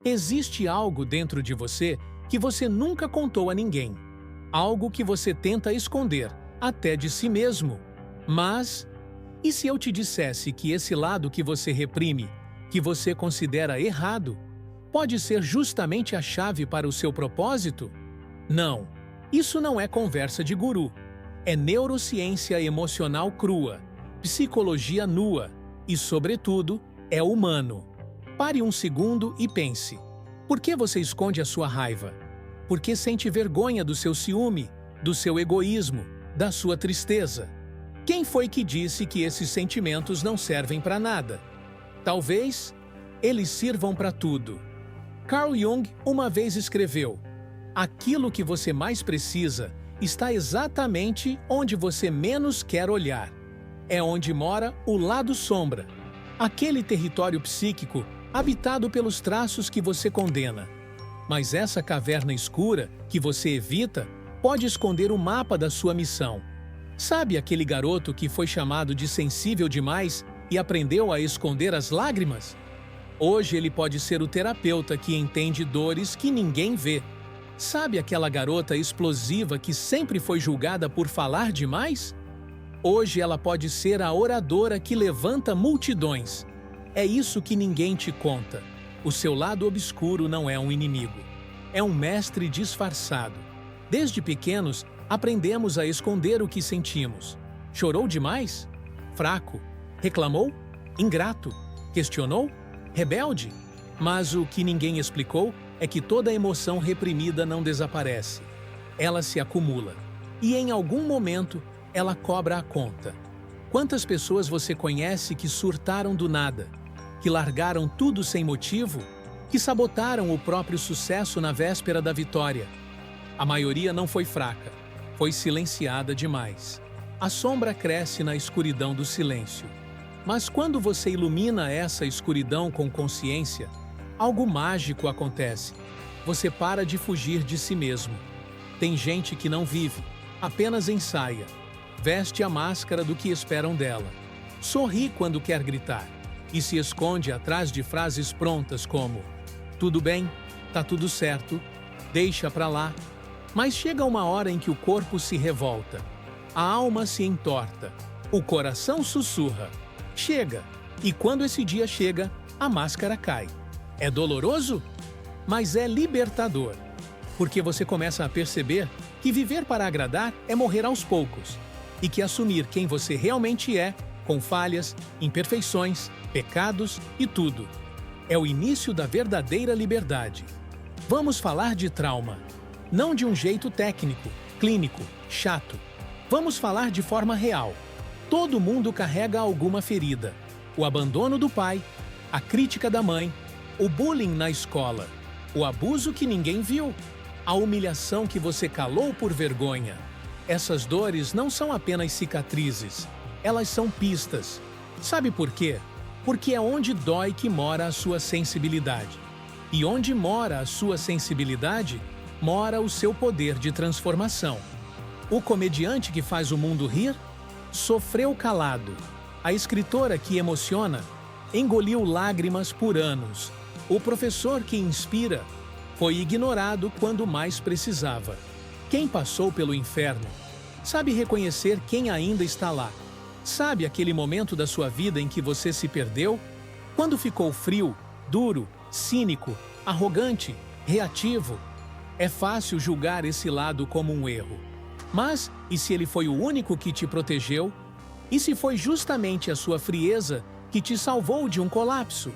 Existe algo dentro de você que você nunca contou a ninguém. Algo que você tenta esconder, até de si mesmo. Mas, e se eu te dissesse que esse lado que você reprime, que você considera errado, pode ser justamente a chave para o seu propósito? Não, isso não é conversa de guru. É neurociência emocional crua, psicologia nua e, sobretudo, é humano. Pare um segundo e pense. Por que você esconde a sua raiva? Por que sente vergonha do seu ciúme, do seu egoísmo, da sua tristeza? Quem foi que disse que esses sentimentos não servem para nada? Talvez eles sirvam para tudo. Carl Jung uma vez escreveu: aquilo que você mais precisa está exatamente onde você menos quer olhar. É onde mora o lado sombra, aquele território psíquico habitado pelos traços que você condena. Mas essa caverna escura que você evita pode esconder o mapa da sua missão. Sabe aquele garoto que foi chamado de sensível demais e aprendeu a esconder as lágrimas? Hoje ele pode ser o terapeuta que entende dores que ninguém vê. Sabe aquela garota explosiva que sempre foi julgada por falar demais? Hoje ela pode ser a oradora que levanta multidões. É isso que ninguém te conta. O seu lado obscuro não é um inimigo. É um mestre disfarçado. Desde pequenos, aprendemos a esconder o que sentimos. Chorou demais? Fraco. Reclamou? Ingrato. Questionou? Rebelde? Mas o que ninguém explicou é que toda emoção reprimida não desaparece. Ela se acumula. E em algum momento, ela cobra a conta. Quantas pessoas você conhece que surtaram do nada? Que largaram tudo sem motivo? Que sabotaram o próprio sucesso na véspera da vitória? A maioria não foi fraca, foi silenciada demais. A sombra cresce na escuridão do silêncio. Mas quando você ilumina essa escuridão com consciência, algo mágico acontece. Você para de fugir de si mesmo. Tem gente que não vive, apenas ensaia. Veste a máscara do que esperam dela. Sorri quando quer gritar. E se esconde atrás de frases prontas como: tudo bem, tá tudo certo, deixa pra lá. Mas chega uma hora em que o corpo se revolta, a alma se entorta, o coração sussurra. Chega! E quando esse dia chega, a máscara cai. É doloroso? Mas é libertador. Porque você começa a perceber que viver para agradar é morrer aos poucos. E que assumir quem você realmente é, com falhas, imperfeições, pecados e tudo, é o início da verdadeira liberdade. Vamos falar de trauma. Não de um jeito técnico, clínico, chato. Vamos falar de forma real. Todo mundo carrega alguma ferida. O abandono do pai, a crítica da mãe, o bullying na escola, o abuso que ninguém viu, a humilhação que você calou por vergonha. Essas dores não são apenas cicatrizes, elas são pistas. Sabe por quê? Porque é onde dói que mora a sua sensibilidade. E onde mora a sua sensibilidade, mora o seu poder de transformação. O comediante que faz o mundo rir sofreu calado. A escritora que emociona engoliu lágrimas por anos. O professor que inspira foi ignorado quando mais precisava. Quem passou pelo inferno sabe reconhecer quem ainda está lá. Sabe aquele momento da sua vida em que você se perdeu? Quando ficou frio, duro, cínico, arrogante, reativo? É fácil julgar esse lado como um erro. Mas, e se ele foi o único que te protegeu? E se foi justamente a sua frieza que te salvou de um colapso?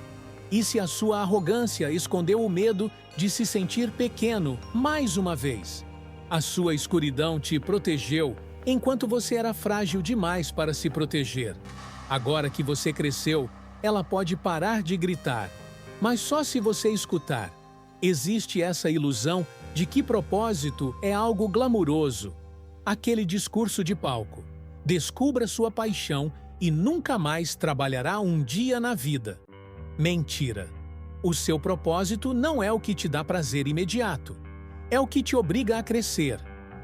E se a sua arrogância escondeu o medo de se sentir pequeno mais uma vez? A sua escuridão te protegeu enquanto você era frágil demais para se proteger. Agora que você cresceu, ela pode parar de gritar, mas só se você escutar. Existe essa ilusão de que propósito é algo glamuroso. Aquele discurso de palco. Descubra sua paixão e nunca mais trabalhará um dia na vida. Mentira. O seu propósito não é o que te dá prazer imediato. É o que te obriga a crescer.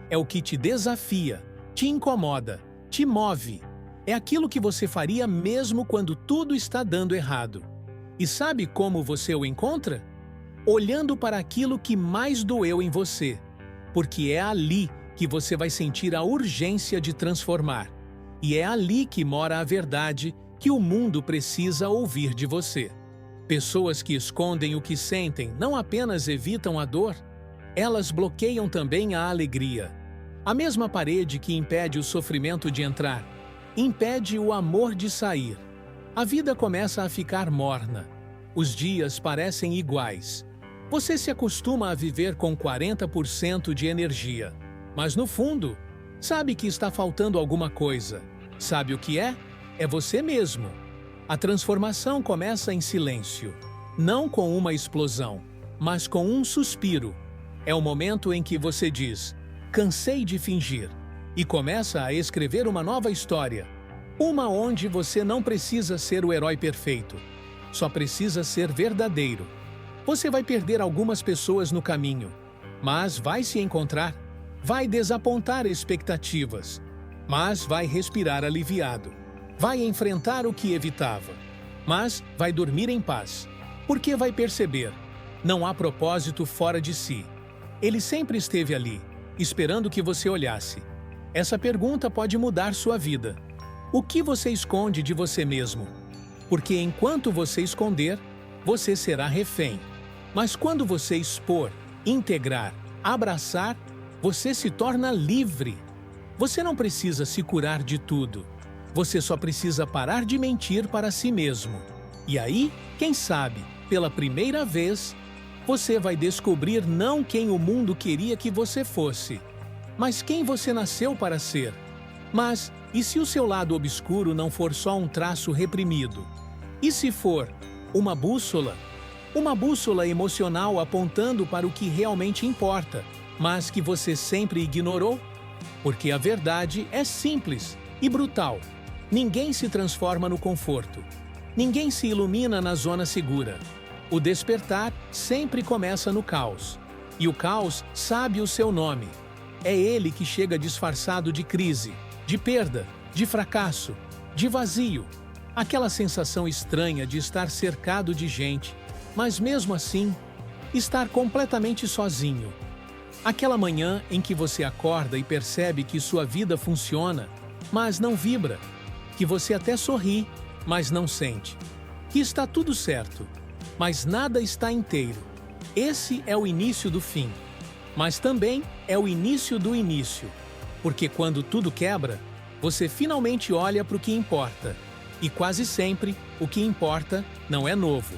É o que te desafia, te incomoda, te move. É aquilo que você faria mesmo quando tudo está dando errado. E sabe como você o encontra? olhando para aquilo que mais doeu em você, porque é ali que você vai sentir a urgência de transformar. E é ali que mora a verdade que o mundo precisa ouvir de você. Pessoas que escondem o que sentem não apenas evitam a dor, elas bloqueiam também a alegria. A mesma parede que impede o sofrimento de entrar, impede o amor de sair. A vida começa a ficar morna. Os dias parecem iguais. Você se acostuma a viver com 40% de energia. Mas no fundo, sabe que está faltando alguma coisa. Sabe o que é? É você mesmo. A transformação começa em silêncio. Não com uma explosão, mas com um suspiro. É o momento em que você diz, cansei de fingir, e começa a escrever uma nova história. Uma onde você não precisa ser o herói perfeito. Só precisa ser verdadeiro. Você vai perder algumas pessoas no caminho, mas vai se encontrar. Vai desapontar expectativas, mas vai respirar aliviado. Vai enfrentar o que evitava, mas vai dormir em paz, porque vai perceber, não há propósito fora de si. Ele sempre esteve ali, esperando que você olhasse. Essa pergunta pode mudar sua vida. O que você esconde de você mesmo? Porque enquanto você esconder, você será refém. Mas quando você expor, integrar, abraçar, você se torna livre. Você não precisa se curar de tudo. Você só precisa parar de mentir para si mesmo. E aí, quem sabe, pela primeira vez, você vai descobrir não quem o mundo queria que você fosse, mas quem você nasceu para ser. Mas, e se o seu lado obscuro não for só um traço reprimido? E se for uma bússola? Uma bússola emocional apontando para o que realmente importa, mas que você sempre ignorou? Porque a verdade é simples e brutal. Ninguém se transforma no conforto. Ninguém se ilumina na zona segura. O despertar sempre começa no caos. E o caos sabe o seu nome. É ele que chega disfarçado de crise, de perda, de fracasso, de vazio. Aquela sensação estranha de estar cercado de gente, mas mesmo assim, estar completamente sozinho. Aquela manhã em que você acorda e percebe que sua vida funciona, mas não vibra, que você até sorri, mas não sente, que está tudo certo, mas nada está inteiro. Esse é o início do fim, mas também é o início do início, porque quando tudo quebra, você finalmente olha para o que importa, e quase sempre o que importa não é novo,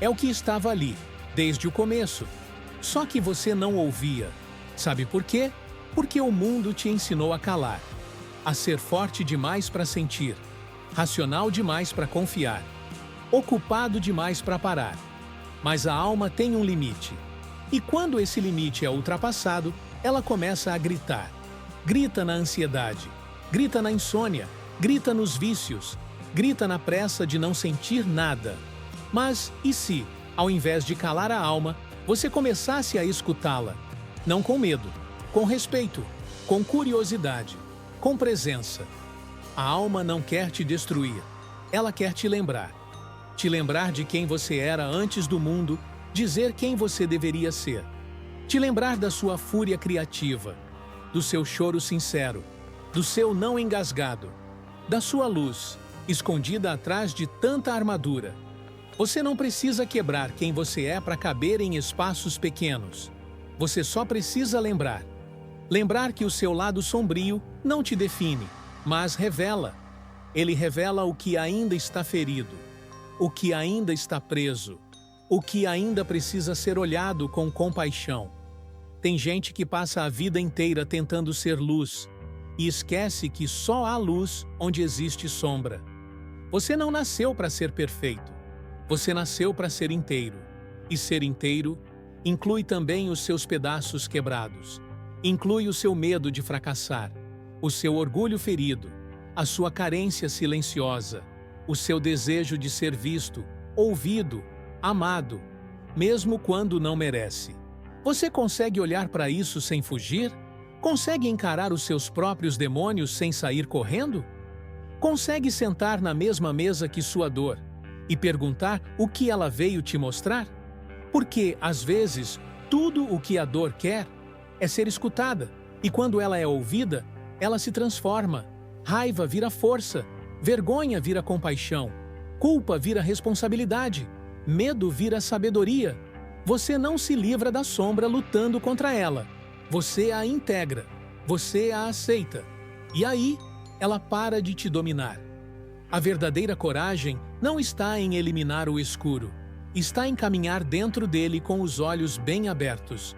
é o que estava ali, desde o começo. Só que você não ouvia. Sabe por quê? Porque o mundo te ensinou a calar, a ser forte demais para sentir, racional demais para confiar, ocupado demais para parar. Mas a alma tem um limite. E quando esse limite é ultrapassado, ela começa a gritar. Grita na ansiedade, grita na insônia, grita nos vícios, grita na pressa de não sentir nada. Mas e se, ao invés de calar a alma, você começasse a escutá-la? Não com medo, com respeito, com curiosidade, com presença. A alma não quer te destruir, ela quer te lembrar. Te lembrar de quem você era antes do mundo, dizer quem você deveria ser. Te lembrar da sua fúria criativa, do seu choro sincero, do seu não engasgado, da sua luz, escondida atrás de tanta armadura. Você não precisa quebrar quem você é para caber em espaços pequenos. Você só precisa lembrar. Lembrar que o seu lado sombrio não te define, mas revela. Ele revela o que ainda está ferido, o que ainda está preso, o que ainda precisa ser olhado com compaixão. Tem gente que passa a vida inteira tentando ser luz e esquece que só há luz onde existe sombra. Você não nasceu para ser perfeito. Você nasceu para ser inteiro. E ser inteiro inclui também os seus pedaços quebrados. Inclui o seu medo de fracassar, o seu orgulho ferido, a sua carência silenciosa, o seu desejo de ser visto, ouvido, amado, mesmo quando não merece. Você consegue olhar para isso sem fugir? Consegue encarar os seus próprios demônios sem sair correndo? Consegue sentar na mesma mesa que sua dor e perguntar o que ela veio te mostrar? Porque, às vezes, tudo o que a dor quer é ser escutada, e quando ela é ouvida, ela se transforma. Raiva vira força, vergonha vira compaixão, culpa vira responsabilidade, medo vira sabedoria. Você não se livra da sombra lutando contra ela. Você a integra, você a aceita. E aí, ela para de te dominar. A verdadeira coragem não está em eliminar o escuro, está em caminhar dentro dele com os olhos bem abertos.